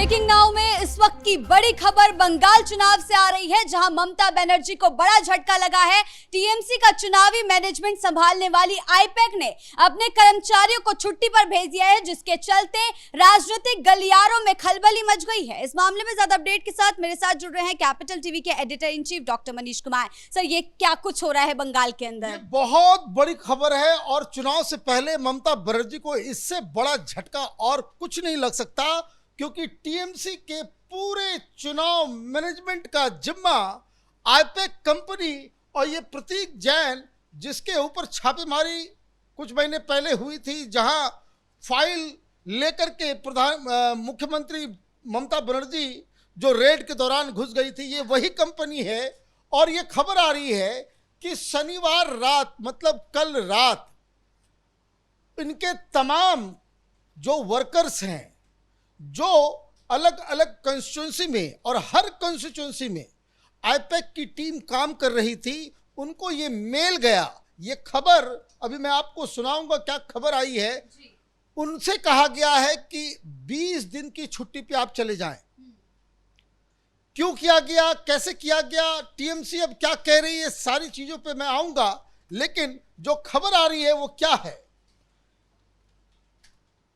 Breaking now में इस वक्त की बड़ी खबर बंगाल चुनाव से आ रही है, जहां ममता बनर्जी को बड़ा झटका लगा है। टीएमसी का चुनावी मैनेजमेंट संभालने वाली आईपैक ने अपने कर्मचारियों को छुट्टी पर भेज दिया है, जिसके चलते राजनीतिक गलियारों में खलबली मच गई है। इस मामले में ज्यादा अपडेट के साथ मेरे साथ जुड़ रहे हैं कैपिटल टीवी के editor in chief doctor Manish Kumar. Sir, ये क्या कुछ हो रहा है बंगाल के अंदर? बहुत बड़ी खबर है और चुनाव से पहले ममता बनर्जी को इससे बड़ा झटका और कुछ नहीं लग सकता, क्योंकि टीएमसी के पूरे चुनाव मैनेजमेंट का जिम्मा आईपैक कंपनी और ये प्रतीक जैन, जिसके ऊपर छापेमारी कुछ महीने पहले हुई थी, जहां फाइल लेकर के मुख्यमंत्री ममता बनर्जी जो रेड के दौरान घुस गई थी, ये वही कंपनी है। और ये खबर आ रही है कि शनिवार रात, मतलब कल रात, इनके तमाम जो वर्कर्स हैं, जो अलग अलग कंस्टिट्यूंसी में और हर कंस्टिट्यूंसी में आईपैक की टीम काम कर रही थी, उनको ये मेल गया। ये खबर अभी मैं आपको सुनाऊंगा क्या खबर आई है। उनसे कहा गया है कि 20 दिन की छुट्टी पे आप चले जाएं। क्यों किया गया, कैसे किया गया, टीएमसी अब क्या कह रही है, सारी चीजों पे मैं आऊंगा। लेकिन जो खबर आ रही है वो क्या है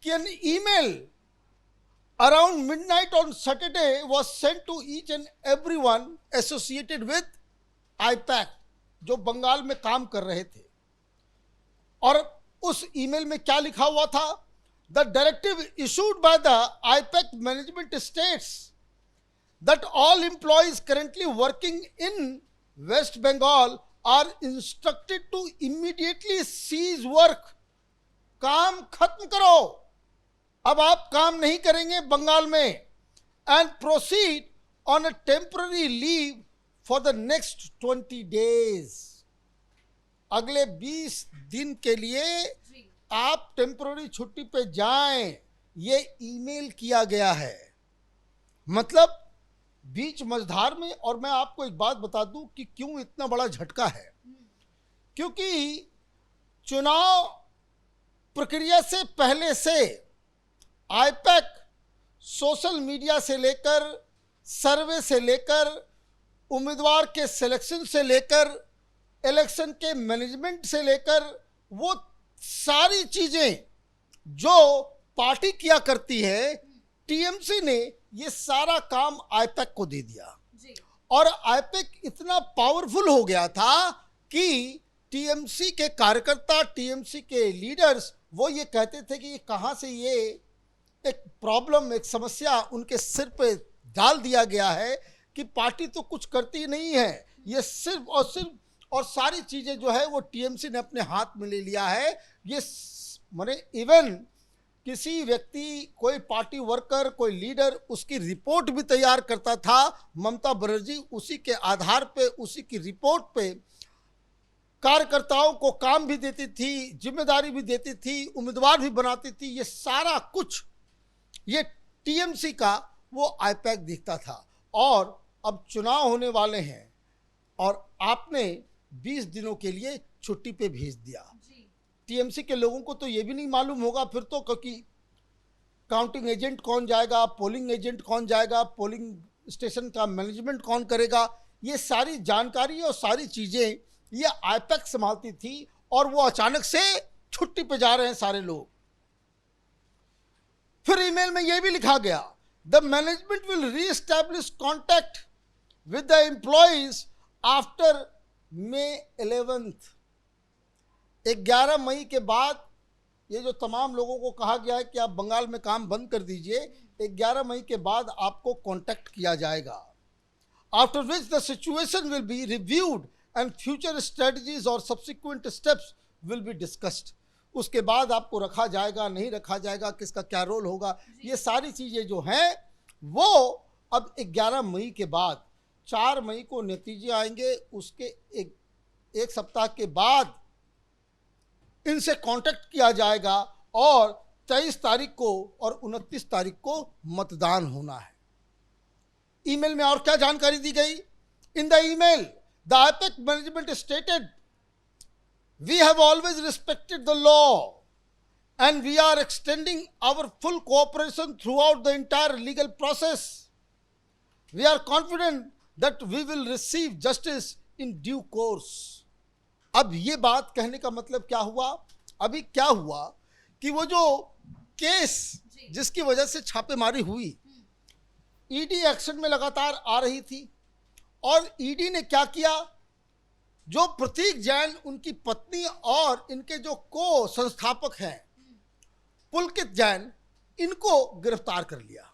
कि an email around midnight on Saturday was sent to each and everyone associated with IPAC, जो बंगाल में काम कर रहे थे। और उस ईमेल में क्या लिखा हुआ था? The directive issued by the IPAC management states that all employees currently working in West Bengal are instructed to immediately cease work. काम खत्म करो, अब आप काम नहीं करेंगे बंगाल में, and proceed on a temporary leave for the next 20 days. अगले 20 दिन के लिए आप टेम्पररी छुट्टी पे जाएं, ये ईमेल किया गया है। मतलब बीच मझधार में। और मैं आपको एक बात बता दूं कि क्यों इतना बड़ा झटका है, क्योंकि चुनाव प्रक्रिया से पहले से आईपैक सोशल मीडिया से लेकर, सर्वे से लेकर, उम्मीदवार के सिलेक्शन से लेकर, इलेक्शन के मैनेजमेंट से लेकर, वो सारी चीजें जो पार्टी किया करती है, टीएमसी ने ये सारा काम आईपैक को दे दिया। और आईपैक इतना पावरफुल हो गया था कि टीएमसी के कार्यकर्ता, टीएमसी के लीडर्स, वो ये कहते थे कि कहां से ये एक प्रॉब्लम, एक समस्या उनके सिर पे डाल दिया गया है कि पार्टी तो कुछ करती नहीं है, ये सिर्फ और सारी चीजें जो है वो टीएमसी ने अपने हाथ में ले लिया है। ये माने इवन किसी व्यक्ति, कोई पार्टी वर्कर, कोई लीडर, उसकी रिपोर्ट भी तैयार करता था, ममता बनर्जी उसी के आधार पे, उसी की रिपोर्ट पे कार्यकर्ताओं को काम भी देती थी, जिम्मेदारी भी देती थी, उम्मीदवार भी बनाती थी। ये सारा कुछ ये टीएमसी का वो आईपैक दिखता था। और अब चुनाव होने वाले हैं और आपने 20 दिनों के लिए छुट्टी पे भेज दिया। टीएमसी के लोगों को तो ये भी नहीं मालूम होगा फिर तो, क्योंकि काउंटिंग एजेंट कौन जाएगा, पोलिंग एजेंट कौन जाएगा, पोलिंग स्टेशन का मैनेजमेंट कौन करेगा, ये सारी जानकारी और सारी चीजें ये आईपैक संभालती थी। और वो अचानक से छुट्टी पे जा रहे हैं सारे लोग। फिर ईमेल में यह भी लिखा गया, the management will reestablish contact with the employees after May 11th। 11 मई के बाद ये जो तमाम लोगों को कहा गया है कि आप बंगाल में काम बंद कर दीजिए, 11 मई के बाद आपको कांटेक्ट किया जाएगा। After which the situation will be reviewed and future strategies or subsequent steps will be discussed. उसके बाद आपको रखा जाएगा, नहीं रखा जाएगा, किसका क्या रोल होगा, ये सारी चीजें जो हैं वो अब 11 मई के बाद, 4 मई को नतीजे आएंगे। उसके एक सप्ताह के बाद इनसे कांटेक्ट किया जाएगा और 23 तारीख को और 29 तारीख को मतदान होना है। ईमेल में और क्या जानकारी दी गई? In the email the IPAC management stated, we have always respected the law and we are extending our full cooperation throughout the entire legal process. We are confident that we will receive justice in due course. अब ये बात कहने का मतलब क्या हुआ? अभी क्या हुआ कि वो जो केस जिसकी वजह से छापेमारी हुई, ईडी एक्शन में लगातार आ रही थी, और ईडी ने क्या किया, जो प्रतीक जैन, उनकी पत्नी और इनके जो को संस्थापक हैं पुलकित जैन, इनको गिरफ्तार कर लिया,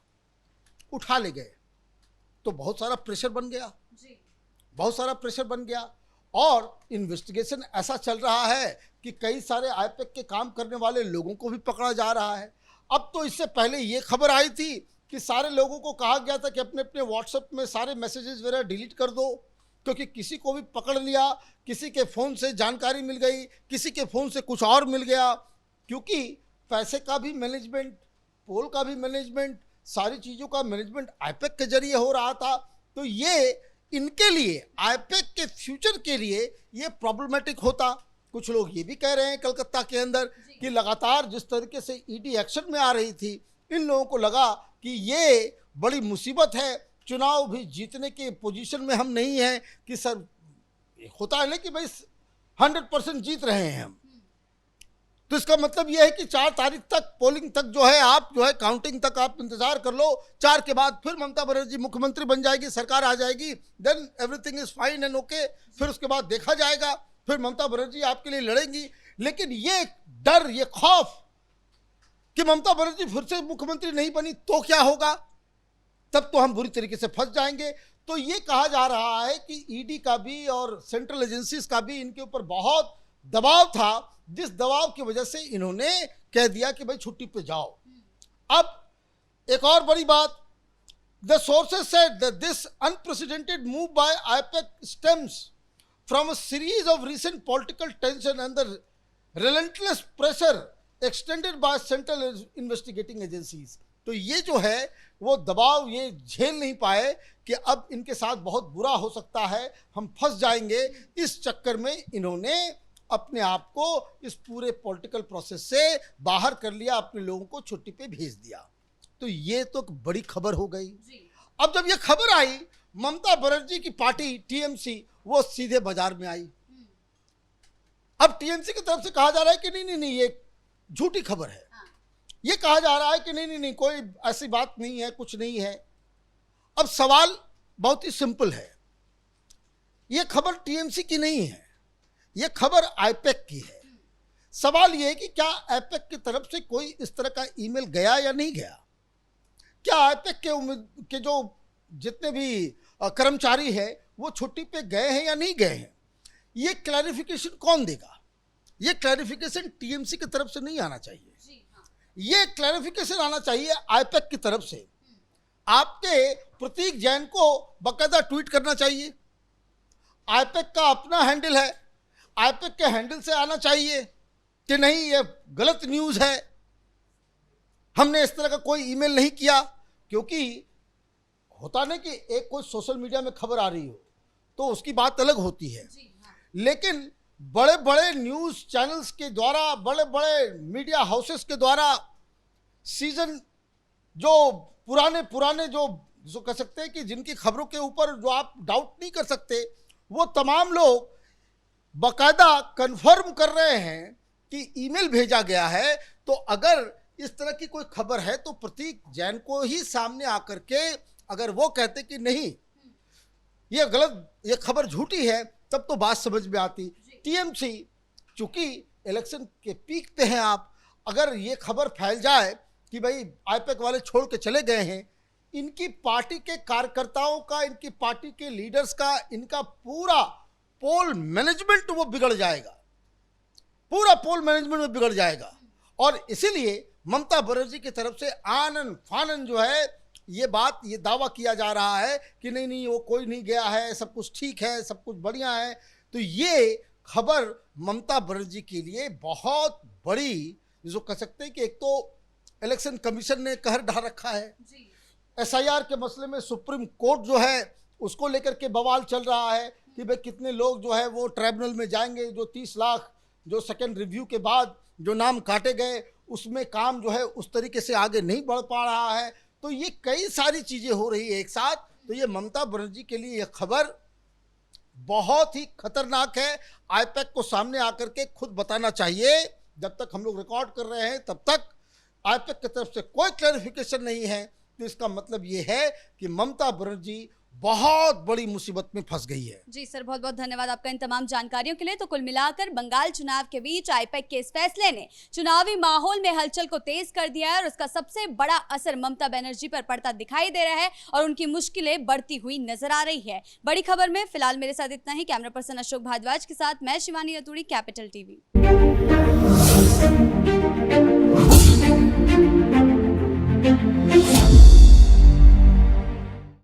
उठा ले गए। तो बहुत सारा प्रेशर बन गया, बहुत सारा प्रेशर बन गया, और इन्वेस्टिगेशन ऐसा चल रहा है कि कई सारे आईपैक के काम करने वाले लोगों को भी पकड़ा जा रहा है। अब तो इससे पहले ये खबर आई थी कि सारे लोगों को कहा गया था कि अपने अपने व्हाट्सएप में सारे मैसेजेस वगैरह डिलीट कर दो, क्योंकि किसी को भी पकड़ लिया, किसी के फ़ोन से जानकारी मिल गई, किसी के फ़ोन से कुछ और मिल गया, क्योंकि पैसे का भी मैनेजमेंट, पोल का भी मैनेजमेंट, सारी चीज़ों का मैनेजमेंट आईपैक के जरिए हो रहा था। तो ये इनके लिए, आईपैक के फ्यूचर के लिए ये प्रॉब्लमेटिक होता। कुछ लोग ये भी कह रहे हैं कलकत्ता के अंदर कि लगातार जिस तरीके से ईडी एक्शन में आ रही थी, इन लोगों को लगा कि ये बड़ी मुसीबत है, चुनाव भी जीतने के पोजीशन में हम नहीं हैं कि सर, होता है ना कि भाई 100% जीत रहे हैं हम, तो इसका मतलब यह है कि 4 तारीख तक, पोलिंग तक जो है, आप जो है काउंटिंग तक आप इंतजार कर लो। 4 के बाद फिर ममता बनर्जी मुख्यमंत्री बन जाएगी, सरकार आ जाएगी, then everything is fine and okay. फिर उसके बाद देखा जाएगा, फिर ममता बनर्जी आपके लिए लड़ेंगी। लेकिन ये डर, ये खौफ कि ममता बनर्जी फिर से मुख्यमंत्री नहीं बनी तो क्या होगा, तब तो हम बुरी तरीके से फंस जाएंगे। तो ये कहा जा रहा है कि ईडी का भी और सेंट्रल एजेंसीज का भी इनके ऊपर बहुत दबाव था, जिस दबाव की वजह से इन्होंने कह दिया कि भाई छुट्टी पे जाओ। अब एक और बड़ी बात, the sources said that this unprecedented move by IUPAC stems from a series of recent political tension and the relentless pressure extended by central investigating agencies. तो ये जो है वो दबाव ये झेल नहीं पाए कि अब इनके साथ बहुत बुरा हो सकता है, हम फंस जाएंगे। इस चक्कर में इन्होंने अपने आप को इस पूरे पॉलिटिकल प्रोसेस से बाहर कर लिया, अपने लोगों को छुट्टी पे भेज दिया। तो ये तो बड़ी खबर हो गई। अब जब ये खबर आई, ममता बनर्जी की पार्टी टीएमसी वो सीधे बाजार में आई। अब टीएमसी की तरफ से कहा जा रहा है कि नहीं, ये झूठी खबर है। ये कहा जा रहा है कि नहीं, कोई ऐसी बात नहीं है, कुछ नहीं है। अब सवाल बहुत ही सिंपल है, ये खबर टीएमसी की नहीं है, ये खबर आईपैक की है। सवाल ये है कि क्या आईपैक की तरफ से कोई इस तरह का ईमेल गया या नहीं गया? क्या आईपैक के जो जितने भी कर्मचारी हैं वो छुट्टी पे गए हैं या नहीं गए हैं? ये क्लैरिफिकेशन कौन देगा? ये क्लैरिफिकेशन टीएमसी की तरफ से नहीं आना चाहिए, ये क्लैरिफिकेशन आना चाहिए आईपैक की तरफ से। आपके प्रतीक जैन को बाकायदा ट्वीट करना चाहिए, आईपैक का अपना हैंडल है, आईपैक के हैंडल से आना चाहिए कि नहीं, ये गलत न्यूज़ है, हमने इस तरह का कोई ईमेल नहीं किया। क्योंकि होता नहीं कि एक कोई सोशल मीडिया में खबर आ रही हो तो उसकी बात अलग होती है, लेकिन बड़े बड़े न्यूज़ चैनल्स के द्वारा, बड़े बड़े मीडिया हाउसेस के द्वारा, सीजन जो पुराने जो कह सकते हैं कि जिनकी खबरों के ऊपर जो आप डाउट नहीं कर सकते, वो तमाम लोग बाकायदा कंफर्म कर रहे हैं कि ईमेल भेजा गया है। तो अगर इस तरह की कोई खबर है तो प्रतीक जैन को ही सामने आकर के अगर वो कहते कि नहीं, ये गलत, ये खबर झूठी है, तब तो बात समझ में आती। टीएमसी चूंकि इलेक्शन के पीक पे हैं आप, अगर ये खबर फैल जाए कि भाई आईपैक वाले छोड़ के चले गए हैं, इनकी पार्टी के कार्यकर्ताओं का, इनकी पार्टी के लीडर्स का, इनका पूरा पोल मैनेजमेंट वो बिगड़ जाएगा, पूरा पोल मैनेजमेंट में बिगड़ जाएगा। और इसीलिए ममता बनर्जी की तरफ से आनन फानन जो है ये बात, ये दावा किया जा रहा है कि नहीं वो कोई नहीं गया है, सब कुछ ठीक है, सब कुछ बढ़िया है। तो ये खबर ममता बनर्जी के लिए बहुत बड़ी, जो कह सकते हैं कि एक तो इलेक्शन कमीशन ने कहर ढा रखा है, एसआईआर के मसले में सुप्रीम कोर्ट जो है उसको लेकर के बवाल चल रहा है कि भाई कितने लोग जो है वो ट्राइब्यूनल में जाएंगे, जो 30 लाख जो सेकेंड रिव्यू के बाद जो नाम काटे गए उसमें काम जो है उस तरीके से आगे नहीं बढ़ पा रहा है। तो ये कई सारी चीज़ें हो रही है एक साथ। तो ये ममता बनर्जी के लिए यह खबर बहुत ही खतरनाक है। आईपैक को सामने आकर के खुद बताना चाहिए। जब तक हम लोग रिकॉर्ड कर रहे हैं तब तक आईपैक की तरफ से कोई क्लैरिफिकेशन नहीं है। तो इसका मतलब ये है कि ममता बनर्जी बहुत बड़ी मुसीबत में फंस गई है। जी सर, बहुत बहुत धन्यवाद आपका इन तमाम जानकारियों के लिए। तो कुल मिलाकर बंगाल चुनाव के बीच आईपैक के इस फैसले ने चुनावी माहौल में हलचल को तेज कर दिया है और उसका सबसे बड़ा असर ममता बनर्जी पर पड़ता दिखाई दे रहा है और उनकी मुश्किलें बढ़ती हुई नजर आ रही है। बड़ी खबर में फिलहाल मेरे साथ इतना ही। कैमरा पर्सन अशोक भारद्वाज के साथ मैं शिवानी रतूड़ी, कैपिटल टीवी।